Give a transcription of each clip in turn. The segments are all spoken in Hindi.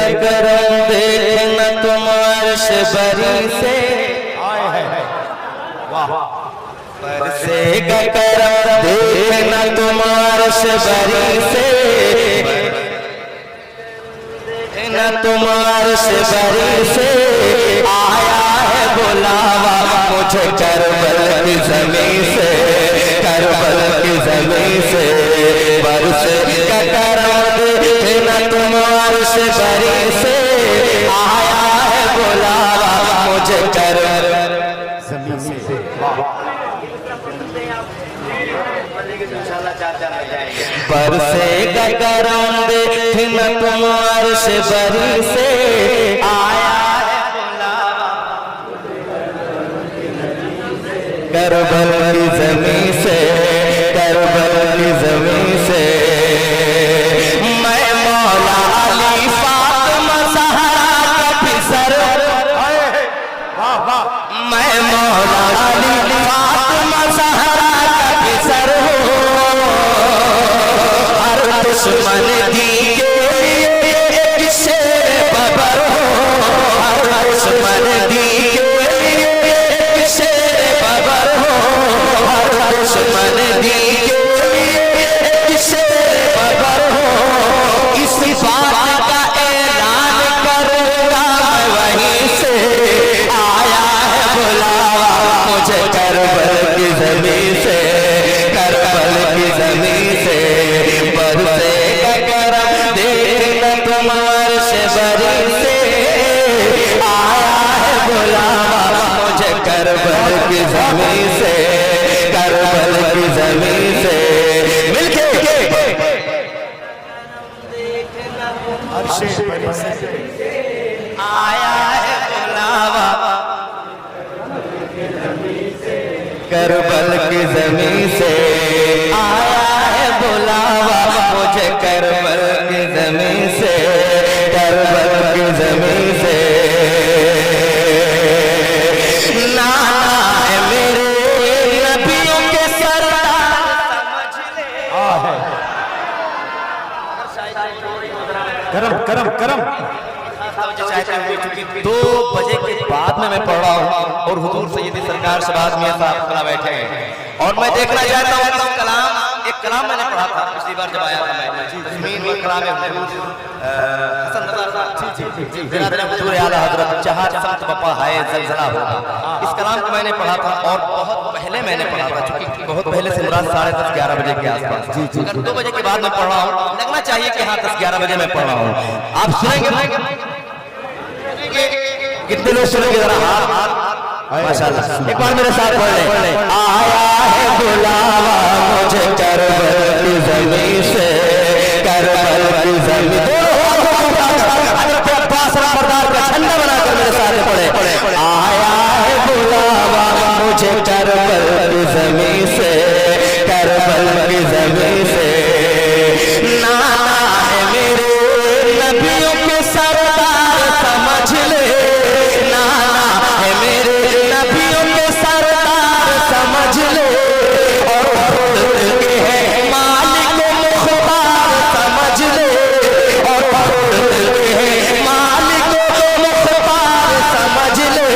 का करम देखना तुम अर्श बरी से, बरसेगा करम देखना तुम अर्श बरी से, देखना तुम अर्श बरी से, आया है बुलावा मुझे करबल की ज़मीं से, करबल की ज़मीं से, बरसेगा करम देखना तुम अर्श बरी से, आया है बुलावा मुझे करबल ज़मीं से। बरसेगा करम देखना तुम अर्श बरी से, आया है बुलावा करबल की ज़मीं से, करबल की ज़मीं से। मैं मौला अली फातिमा ज़हरा का फिसर, मैं मौला अली फातिमा ज़हरा का फिसर हूँ, हर दुश्मन दी के एक शेर बबर हूँ, हर दुश्मन दी के एक शेर बबर हूँ, हर दुश्मन दी के एक शेर बबर हूँ। इसी बात का ऐलान करूँगा मैं वहीं से, आया है बुलावा मुझे करबल की ज़मीं से, करबल की ज़मीं से। बरसेगा करम देखना तुम अर्श बरी से, आया है बुलावा मुझे करबल की ज़मीं से, करबल की ज़मीं से। मिलके अर्श बरी से आया है बुलावा करबल की ज़मीं से, आया है बुलावा मुझे करबल की ज़मीं से, करबल की ज़मीं से। नाना है मेरे नबियों के सरदार समझ ले, करम करम करम। 2 बजे के बाद में मैं पढ़ रहा हूँ और हुजूर सैयदी सरकार शहबाज मियां साहब खड़ा बैठे हैं और मैं देखना चाहता हूँ कलाम, एक कलाम मैंने पढ़ा था पिछली बार जब आया था मैं, तस्मीन में कलाम हसन नज़र साहब जनाब हुजूर आला हज़रत चाहत संत बपा है ज़लज़ला होगा, इस कलाम को मैंने पढ़ा था और बहुत पहले मैंने पढ़ा था, चूंकि बहुत पहले से मुराद 10:30-11 बजे के आसपास। अगर 2 बजे के बाद में पढ़ रहा हूँ, लगना चाहिए कि हाँ 10-11 बजे मैं पढ़ रहा हूँ। आप सुनेंगे कितने लोग सुनेंगे जरा हाथ माशाल्लाह, एक बार मेरे साथ पढ़ ले। आया है बुलावा मुझे करबल की ज़मीं से, करबल की ज़मीं। सरदार का झंडा बनाकर मेरे साथ पढ़े। आया है बुलावा मुझे करबल की ज़मीं से, करबल की ज़मीं से। नाना है मेरे नबियों के सरदार समझ ले, नाना है मेरे नबियों के सरदार समझ ले, और खुद के है मालिक मुख्तार समझ ले, और खुद के है मालिक मुख्तार समझ ले।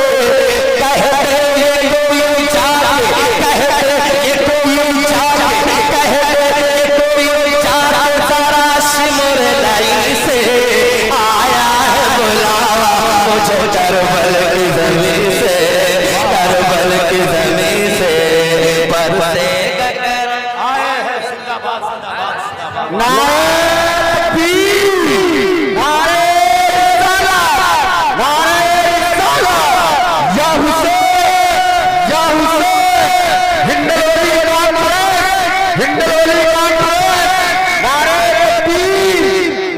कहते ये कोई चाहे, कहते ये कोई चाहे, कहते ये कोई चाहे जरा सिमर लाई से, आया है बुलावा मुझे करबल की ज़मीं से, करबल की ज़मीं से। बरसेगा करम आए हैं जिंदाबाद जिंदाबाद जिंदाबाद। नारे पीर, नारे रिसालत, नारे रिसालत, या हुसैन, या हुसैन, हिंदलोली के नाम पर, हिंदलोली के नाम पर, नारे पीर,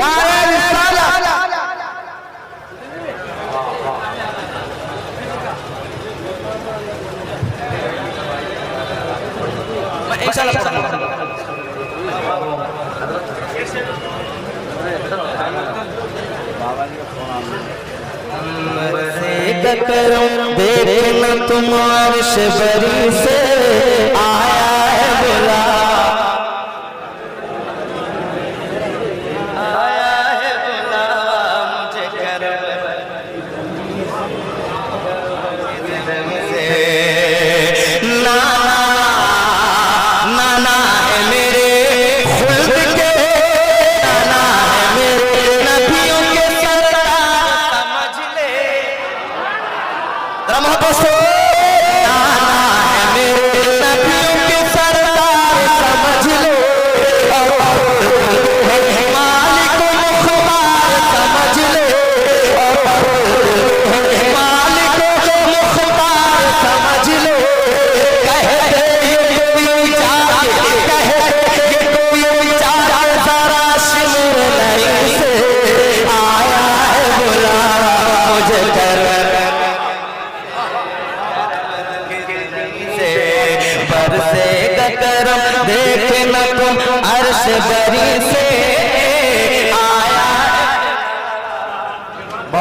नारे रिसालत। मैं इंशाअल्लाह पढ़ूंगा। बरसेगा करम देखना तुम अर्श बरी से, आया है बुलावा, आया है बुलावा मुझे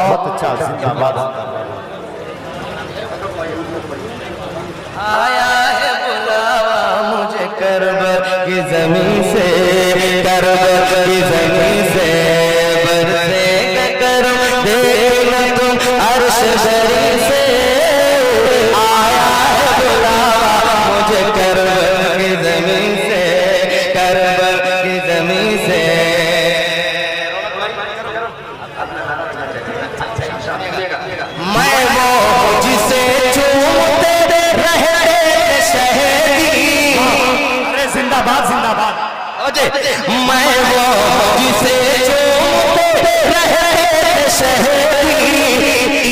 बहुत अच्छा, जिंदाबाद जिंदाबाद। आया है बुलावा मुझे करबल की ज़मीन से, करबल की ज़मीन से बरसेगा करम देना तुम अर्श शरी से। आया है बुलावा मुझे करबल की ज़मीन से, करबल की ज़मीन से। मैं वो जिसे चूमते रहते शहरी, अरे जिंदाबाद जिंदाबाद। मैं वो जिसे चूमते रहते शहरी,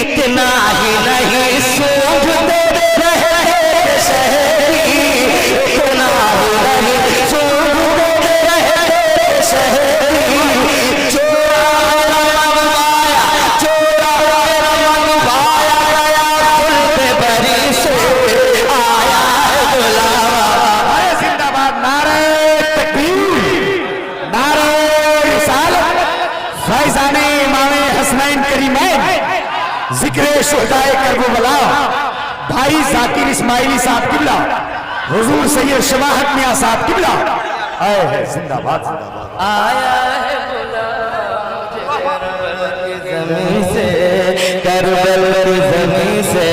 इतना ही नहीं सूझते रहते शहरी, इतना ही नहीं सूझते रहते शहरी। चोरा मंगवाया, चोरा मंगवाया फुल पे बरी से। आया है बुलावा, अरे जिंदाबाद। नारे तकबीर, नारे रिसालत, फैज़ाने इमाम हसनैन करीमैन, जिक्र शुहदाए करबला, भाई जाकिर इस्माइली साहब किबला, हुजूर सैयद शवाहत मियां साहब किबला। आए है जिंदाबाद जिंदाबाद। आया है ज़मीन से, करबल की ज़मीन से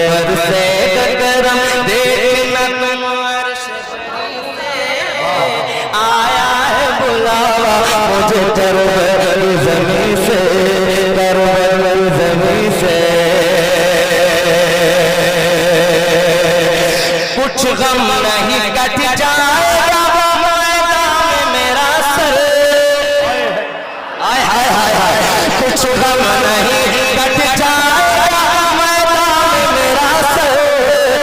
बरसेगा करम देखना तुम अर्श शरी से। आया है बुलावा मुझे करबल की ज़मीन से, करबल की ज़मीन से। कुछ गम नहीं कट जाएगा मैदान में मेरा सर। हाय हाय हाय हाय, कुछ गम नहीं कट जाएगा मैदान में मेरा सर।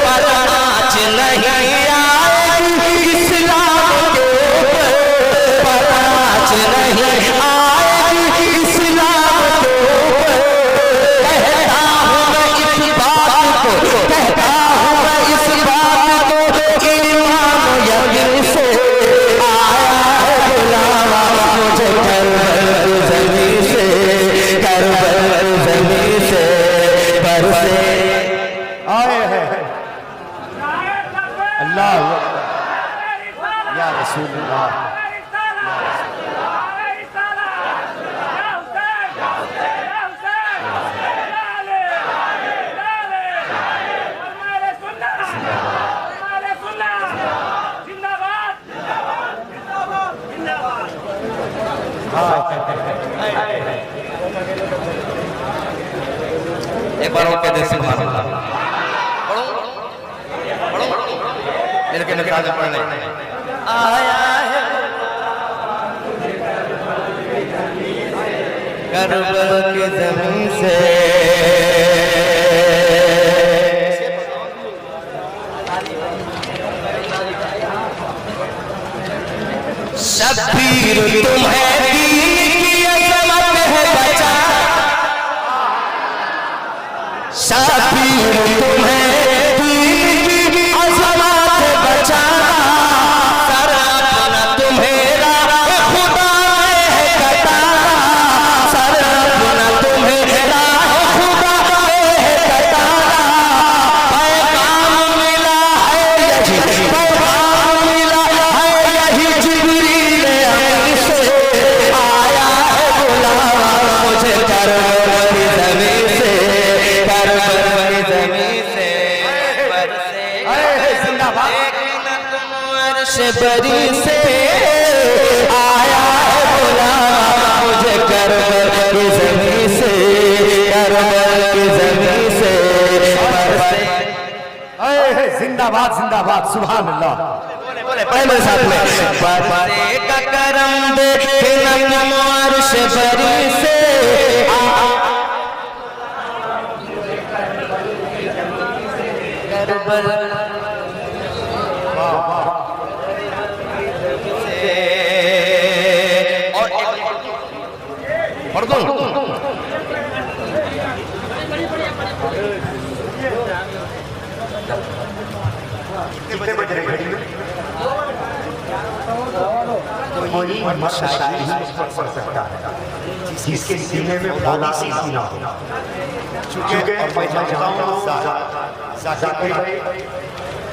पर आँच नहीं आएगी इस्लाम के ऊपर, पर आँच नहीं आएगी इस्लाम के ऊपर। कहता हूँ मैं इस बात को, कहता हूँ मैं इस बात को ईमान यकीन से। आया है बुलावा मुझे करबल की ज़मीन से, करबल की ज़मीन से बरसे। आए है अल्लाह या रसूल अल्लाह। एक बार और कह दे सुभान अल्लाह। पढ़ो पढ़ो मेरे के निकाल पढ़ ले। आया है करबल की ज़मीन से, शब्बीर तुम्हें दीन की अज़मत है बचा, शब्बीर तुम्हें दीन की अज़मत है बचा। सर अपना तुम्हेरा खुदा है कटा, सर अपना तुम्हेरा खुदा है कटा। पैगाम मिला है यही, पैगाम मिला है यही जिब्रील अमीन से। आया है बुलावा मुझे करबल की ज़मीन से, करबल की ज़मीन से बरसेगा देखना तुम अर्श बरी से। आया है बुलावा मुझे करबल की ज़मीन से, करबल की ज़मीन से बरसे। है जिंदाबाद जिंदाबाद। सुभान अल्लाह। पढ़े मेरे साथ में। बरसेगा करम देखना तुम अर्श बरी से। करबल और पढ़ दो। कितने बज रहे हैं? शायरी पढ़ सकता है जिसके सीने में भोला सी सीना हो। चूंकि मैं जानता हूँ जाकिर भाई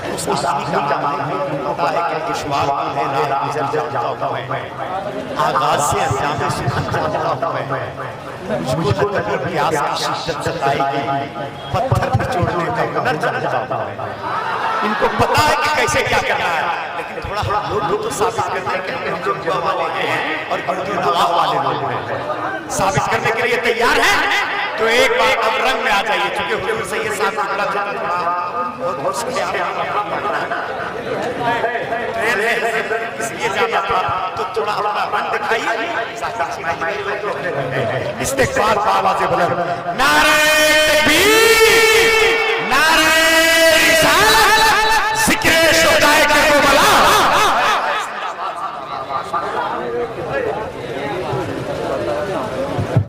उस आदमी का नाम है, पता है कि विश्वास है ना, गुजर जाता हूँ मैं आगाज से अंजाम में सुखन जाता हूँ मैं। मुझको तो कभी प्यास की शिद्दत सताएगी, पत्थर निचोड़ने में हुनर जानता हूँ मैं। इनको पता है कि कैसे क्या करना है, लेकिन थोड़ा लोग तो साबित करते हैं कि हम जो दुआ वाले हैं और गिरती नवाज वाले लोग हैं, साबित करने के लिए तैयार हैं। तो एक बार अब रंग में आ जाइए, क्योंकि हुजूर से ये साबित करना थोड़ा बहुत मुश्किल है, इसलिए जाना था। तो थोड़ा अपना रंग दिखाइए, इस्तेक़बाल का आवाज़ बुलंद, नारे